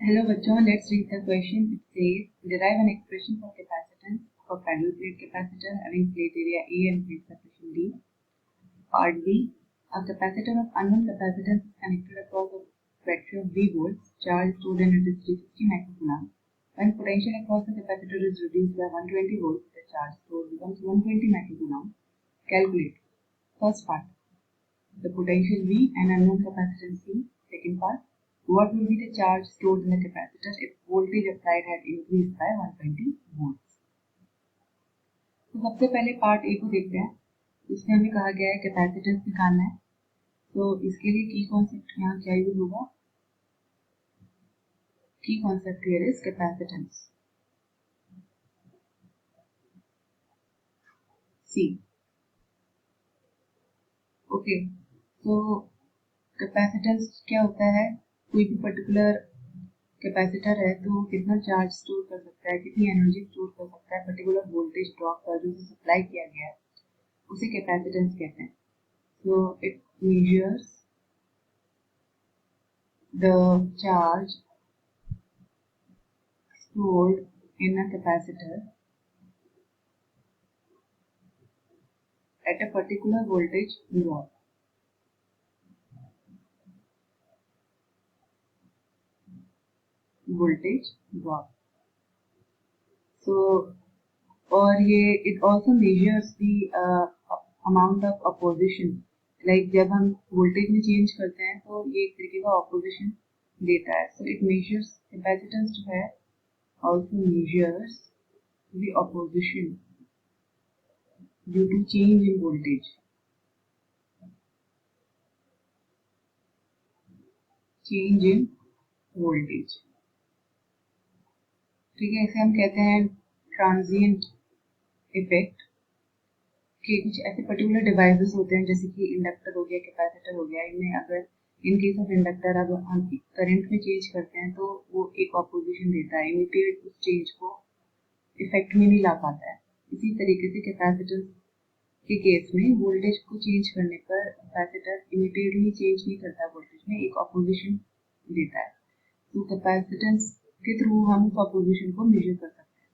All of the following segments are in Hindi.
Hello बच्चों, let's read the question. It says, derive an expression for capacitance of a parallel plate capacitor having plate area A and plate separation D. Part B, a capacitor of unknown capacitance is connected across a vector of V volts, charge stored in it is 360 microcoulomb. When potential across the capacitor is reduced by 120 volts, the charge stored becomes 120 microcoulomb. Calculate. First part, the potential V and unknown capacitance C. Second part, what will be the charge stored in the capacitor if voltage applied had increased by 120 volts? तो सबसे पहले पार्ट ए को देखते हैं, इसमें हमें कहा गया है कैपेसिटेंस निकालना है। तो इसके लिए की कॉन्सेप्ट यहाँ क्या यूज होगा? की concept here is capacitance C. Okay, तो कैपेसिटेंस क्या होता है? कोई भी पर्टिकुलर कैपेसिटर है तो कितना चार्ज स्टोर कर सकता है, कितनी एनर्जी स्टोर कर सकता है पर्टिकुलर वोल्टेज ड्रॉप पर जो सप्लाई किया गया है, उसे कैपेसिटेंस कहते हैं। So it measures the charge stored in a capacitor at a particular voltage drop. So, और ये it also measures the amount of opposition. Like जब हम वोल्टेज में चेंज करते हैं तो ये एक तरीके का opposition देता है. So it measures capacitance जो है also measures the opposition due to change in voltage. Change in voltage. ठीक है, इसे हम कहते हैं ट्रांजिएंट इफेक्ट कि कुछ ऐसे पर्टिकुलर डिवाइसेस होते हैं जैसे कि इंडक्टर हो गया, कैपेसिटर हो गया, इनमें अगर इन केस ऑफ इंडक्टर अब हम करंट में चेंज करते हैं तो वो एक ऑपोजिशन देता है, इमीडिएट उस चेंज को इफेक्ट में नहीं ला पाता है। इसी तरीके से कैपेसिटर के केस में वोल्टेज को चेंज करने पर कैपेसिटर इमीडिएटली चेंज नहीं करता, वोल्टेज में एक ऑपोजिशन देता है। तो कैपेसिटेंस के थ्रू हम उस ऑपोजिशन को मेजर कर सकते हैं।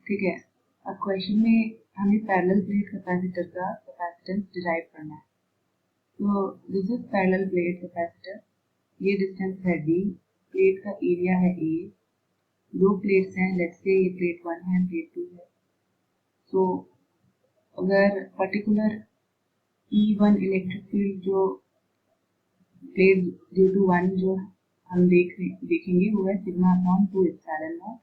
ठीक है, अब क्वेश्चन में हमें पैरेलल प्लेट कैपेसिटर का कैपेसिटेंस डिराइव करना है। तो this is parallel plate capacitor, ये डिस्टेंस है d, प्लेट का एरिया है a, दो प्लेट्स हैं, लेट्स से ये प्लेट 1 है, प्लेट 2 है। तो अगर पर्टिकुलर E1 इलेक्ट्रिक फील्ड जो प्लेट ड्यू टू 1 जो हम देखेंगे वो है सिग्मा अपॉन 2 एप्सिलॉन नॉट।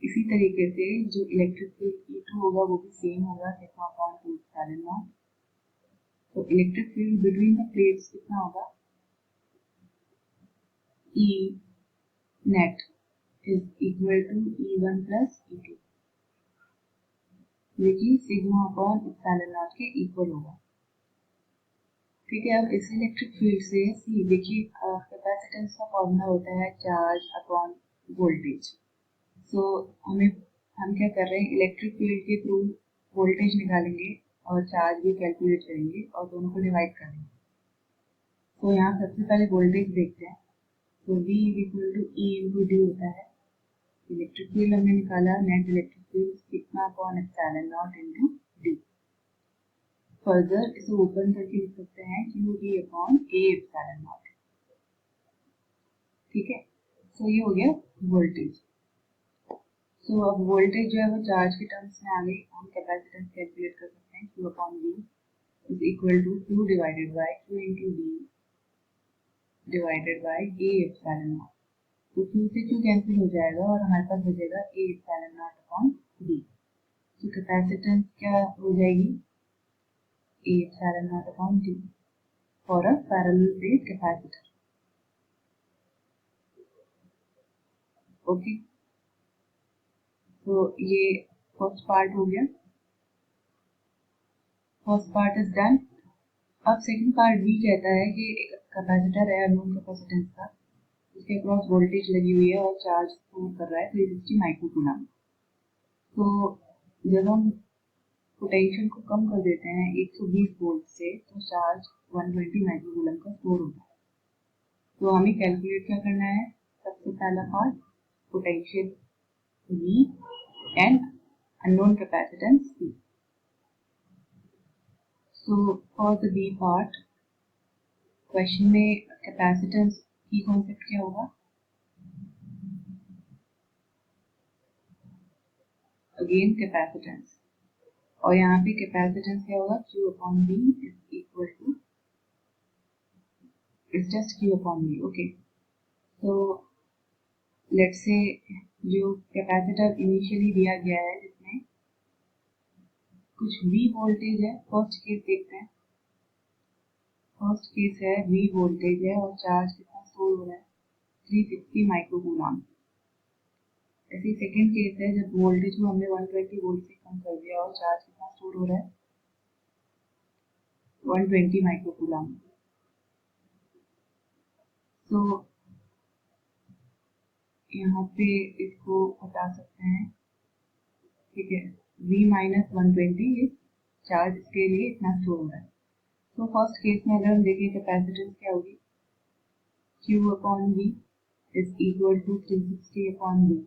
इसी तरीके से जो इलेक्ट्रिक फील्ड E2 होगा वो भी सेम होगा, सिग्मा अपॉन 2 एप्सिलॉन नॉट। तो electric field between the plates कितना होगा? E net is equal to E1 plus E2, जो कि सिग्मा अपॉन एप्सिलॉन नॉट के इक्वल होगा। ठीक है, अब इस इलेक्ट्रिक फील्ड से सी देखिए, कैपेसिटेंस का फॉर्मूला होता है चार्ज अपॉन वोल्टेज। सो हम क्या कर रहे हैं, इलेक्ट्रिक फील्ड के थ्रू वोल्टेज निकालेंगे और चार्ज भी कैलकुलेट करेंगे और दोनों को डिवाइड करेंगे। तो यहाँ सबसे पहले वोल्टेज देखते हैं। तो V equal to E into D होता है। इलेक्ट्रिक फील्ड हमने निकाला, net electric field sigma upon epsilon not into D. Further इसे ओपन करके लिख सकते हैं QD upon A epsilon not. ठीक है, तो ये हो गया वोल्टेज। तो अब वोल्टेज जो है वो चार्ज के टर्म्स में आ गई, हम कैपेसिटेंस कैलकुलेट कर सकते हैं। Q upon V is equal to Q divided by Q into D divided by A epsilon not. तो Q से Q कैंसिल हो जाएगा और हमारे पास बचेगा A epsilon not upon D। तो कैपेसिटेंस क्या हो जाएगी? A epsilon not upon D for a parallel plate capacitor. Okay, तो ये फर्स्ट पार्ट हो गया, फर्स्ट पार्ट इज डन। अब सेकंड पार्ट भी कहता है कि एक कैपेसिटर है अननोन कैपेसिटेंस का, उसके अक्रॉस वोल्टेज लगी हुई है और चार्ज स्टोर कर रहा है 360 माइक्रोकूलम। तो जब हम पोटेंशियल को कम कर देते हैं 120 वोल्ट से तो चार्ज 120 माइक्रोकूलम का स्टोर होता है। तो हमें कैलकुलेट क्या करना है? सबसे पहला part potential V and unknown capacitance C. So for the B part, question में कैपेसिटेंस की कॉन्सेप्ट क्या होगा? अगेन कैपेसिटेंस, और यहाँ पे कैपेसिटेंस क्या होगा? Q upon V is equal to, it's just Q upon V. Okay, तो लेट्स से जो कैपेसिटर इनिशियली दिया गया है जिसमें कुछ V वोल्टेज है, फर्स्ट केस देखते हैं. फर्स्ट केस है V वोल्टेज है और चार्ज कितना स्टोर हो रहा है? 360 माइक्रोकूलम. ऐसे सेकंड केस है जब वोल्टेज को हमने 120 वोल्ट से कम कर दिया और चार्ज कितना स्टोर हो रहा है? 120 माइक्रोकूलम. तो यहाँ पे इसको हटा सकते हैं, ठीक है. V माइनस 120 इस चार्ज के लिए इतना स्टोर हो रहा है. तो फर्स्ट केस में अगर हम देखें कैपेसिटेंस क्या होगी? Q upon V is equal to 360 upon V.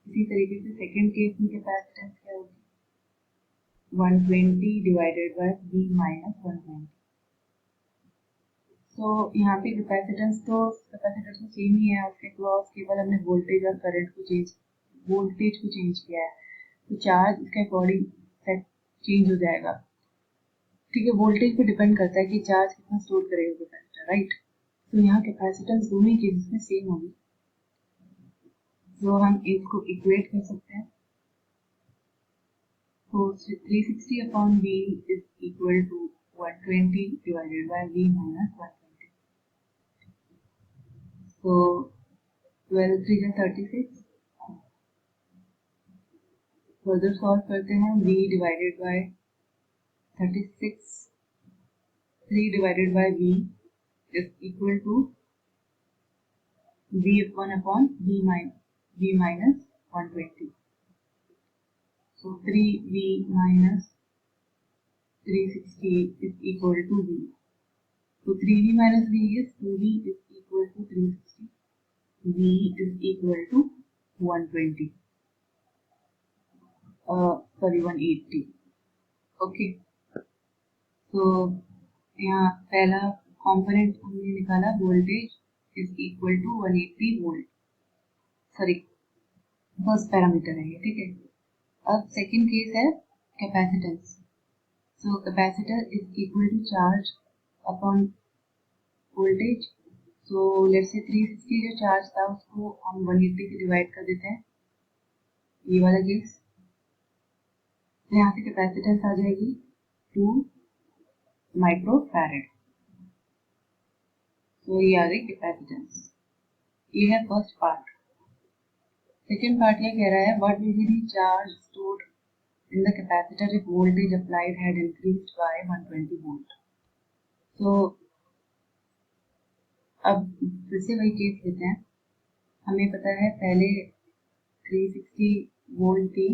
इसी तरीके से सेकेंड केस में कैपेसिटेंस क्या होगी? 120 डिवाइडेड बाय V माइनस 120. तो यहाँ पे कैपेसिटेंस तो सेम ही है, उसके क्रॉस केवल हमने वोल्टेज और करंट को चेंज किया है. तो चार्ज इसके अकॉर्डिंग सेट चेंज हो जाएगा, ठीक है. वोल्टेज पे डिपेंड करता है कि चार्ज कितना स्टोर करेगा कैपेसिटर, राइट. तो यहाँ कैपेसिटेंस दोनों केसेस में सेम होगी, तो हम इसको इक्वेट कर सकते हैं. तो 360 upon V is equal to 120 divided by V minus 120. तो 12 3 जा 36. फर्दर सॉल्व करते हैं. V divided by 36, 3 divided by V is equal to V1 upon V minus 120. So 3V minus 360 is equal to V. So 3V minus V is 2V is equal to 360. V is equal to 120. Sorry, 180. Okay. So यहाँ पहला कॉम्पोनेंट हमने निकाला, voltage is equal to 180 volt. Sorry, first parameter है ये, ठीक है. अब सेकेंड केस है capacitance. So capacitor is equal to charge upon voltage. So let's say 360 जो चार्ज था उसको हम 180 से डिवाइड कर देते हैं, ये वाला केस. तो यहाँ से कैपेसिटेंस आ जाएगी 2 माइक्रोफैरड. तो ये आ गई कैपेसिटेंस. ये है फर्स्ट पार्ट. सेकेंड पार्ट ये कह रहा है what will be the charge stored in the capacitor if voltage applied had increased by 120 volt. So अब फिर से वही केस लेते हैं. हमें पता है पहले 360 वोल्ट थी.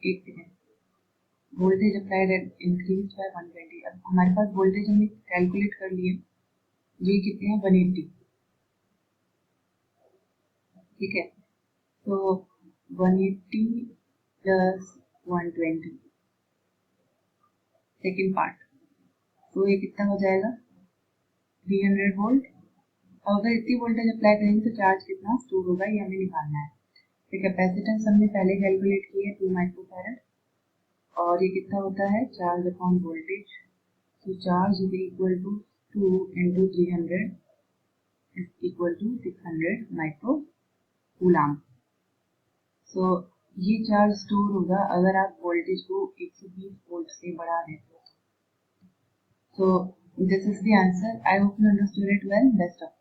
एक second, voltage applied had increased by 120. अब हमारे पास वोल्टेज हमने कैलकुलेट कर लिए, ये कितने हैं? 180, ठीक है. तो 180 प्लस 120 सेकेंड पार्ट, तो ये कितना हो जाएगा? 300 वोल्ट. अब अगर इतनी वोल्टेज अप्लाई करेंगे तो चार्ज कितना स्टोर होगा ये हमें निकालना है. तो कैपेसिटेंस हमने पहले कैलकुलेट की है 2 माइक्रोफैरड, और ये कितना होता है? Charge upon voltage. तो charge is equal to 2 into 300 is equal to 600 microcoulomb. So ये चार्ज स्टोर होगा अगर आप वोल्टेज को 120 वोल्ट से बढ़ा देते हो. So this is the answer. I hope you understood it well. Best of luck.